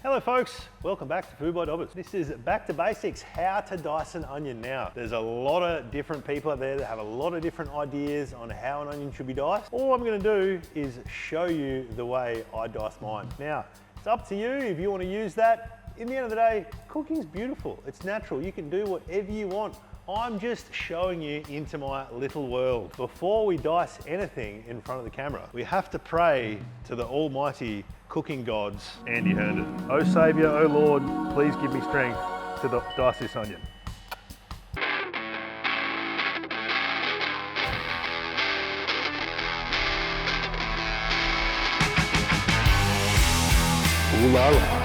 Hello folks, welcome back to Food by Dobbers. This is back to basics, how to dice an onion. Now, there's a lot of different people out there that have a lot of different ideas on how an onion should be diced. All I'm gonna do is show you the way I dice mine. Now, it's up to you if you wanna use that. In the end of the day, cooking's beautiful, it's natural, you can do whatever you want. I'm just showing you into my little world. Before we dice anything in front of the camera, we have to pray to the almighty cooking gods, Andy Herndon. Oh Saviour, oh Lord, please give me strength to dice this onion. Ooh la la.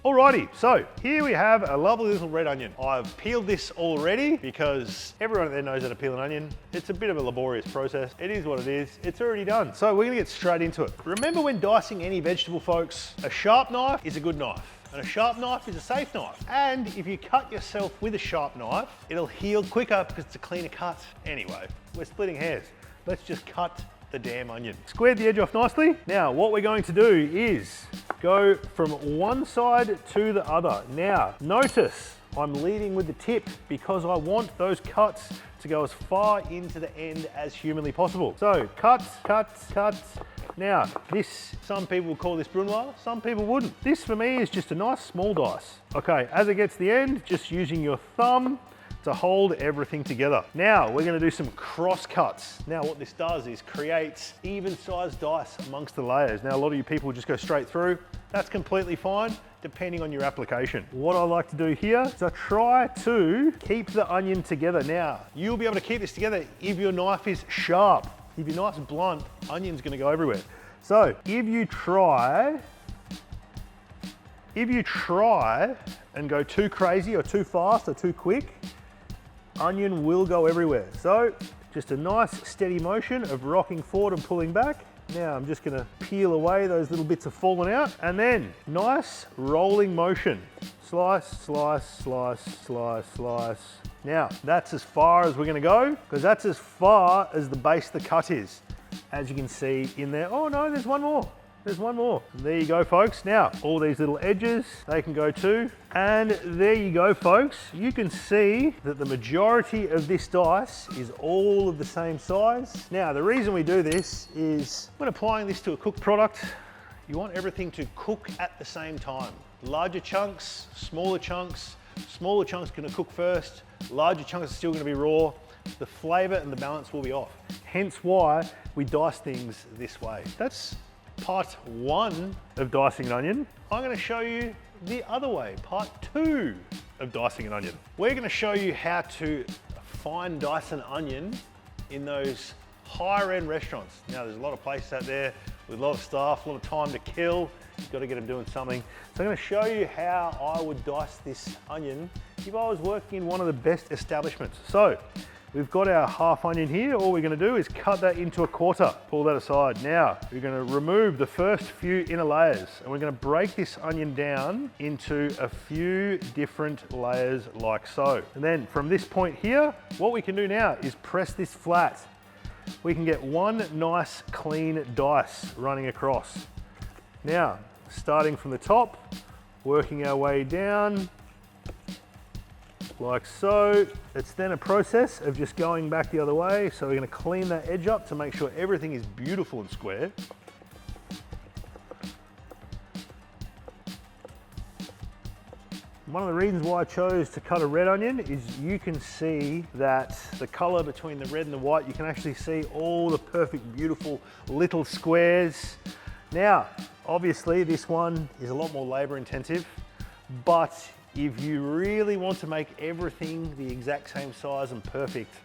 Alrighty, so here we have a lovely little red onion. I've peeled this already because everyone out there knows how to peel an onion. It's a bit of a laborious process. It is what it is. It's already done. So we're gonna get straight into it. Remember when dicing any vegetable, folks, a sharp knife is a good knife. And a sharp knife is a safe knife. And if you cut yourself with a sharp knife, it'll heal quicker because it's a cleaner cut. Anyway, we're splitting hairs. Let's just cut the damn onion. Squared the edge off nicely. Now, what we're going to do is go from one side to the other. Now, notice I'm leading with the tip because I want those cuts to go as far into the end as humanly possible. So, cuts, cuts, cuts. Now, this, some people will call this brunoise, some people wouldn't. This for me is just a nice small dice. Okay, as it gets to the end, just using your thumb to hold everything together. Now we're gonna do some cross cuts. Now what this does is creates even sized dice amongst the layers. Now a lot of you people just go straight through. That's completely fine, depending on your application. What I like to do here is I try to keep the onion together. Now, you'll be able to keep this together if your knife is sharp. If your knife's blunt, onion's gonna go everywhere. So if you try and go too crazy or too fast or too quick, onion will go everywhere. So just a nice steady motion of rocking forward and pulling back. Now I'm just gonna peel away those little bits have fallen out, and then nice rolling motion. Slice, slice, slice, slice, slice. Now that's as far as we're gonna go, because that's as far as the base of the cut is. As you can see in there, oh no, there's one more. There's one more. There you go, folks. Now, all these little edges, they can go too. And there you go, folks. You can see that the majority of this dice is all of the same size. Now, the reason we do this is when applying this to a cooked product, you want everything to cook at the same time. Larger chunks, smaller chunks. Smaller chunks are gonna cook first. Larger chunks are still gonna be raw. The flavor and the balance will be off. Hence why we dice things this way. That's part one of dicing an onion. I'm going to show you the other way, part two of dicing an onion. We're going to show you how to fine dice an onion in those higher end restaurants. Now there's a lot of places out there with a lot of staff, a lot of time to kill. You've got to get them doing something. So I'm going to show you how I would dice this onion if I was working in one of the best establishments. So we've got our half onion here. All we're gonna do is cut that into a quarter. Pull that aside. Now, we're gonna remove the first few inner layers, and we're gonna break this onion down into a few different layers like so. And then from this point here, what we can do now is press this flat. We can get one nice clean dice running across. Now, starting from the top, working our way down, like so. It's then a process of just going back the other way. So we're going to clean that edge up to make sure everything is beautiful and square. One of the reasons why I chose to cut a red onion is you can see that the color between the red and the white, you can actually see all the perfect, beautiful little squares. Now, obviously this one is a lot more labor intensive, but if you really want to make everything the exact same size and perfect,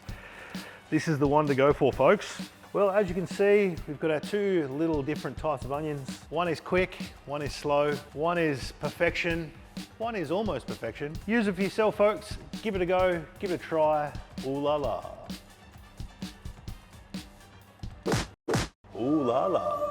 this is the one to go for, folks. Well, as you can see, we've got our two little different types of onions. One is quick, one is slow, one is perfection, one is almost perfection. Use it for yourself, folks. Give it a go, give it a try. Ooh la la. Ooh la la.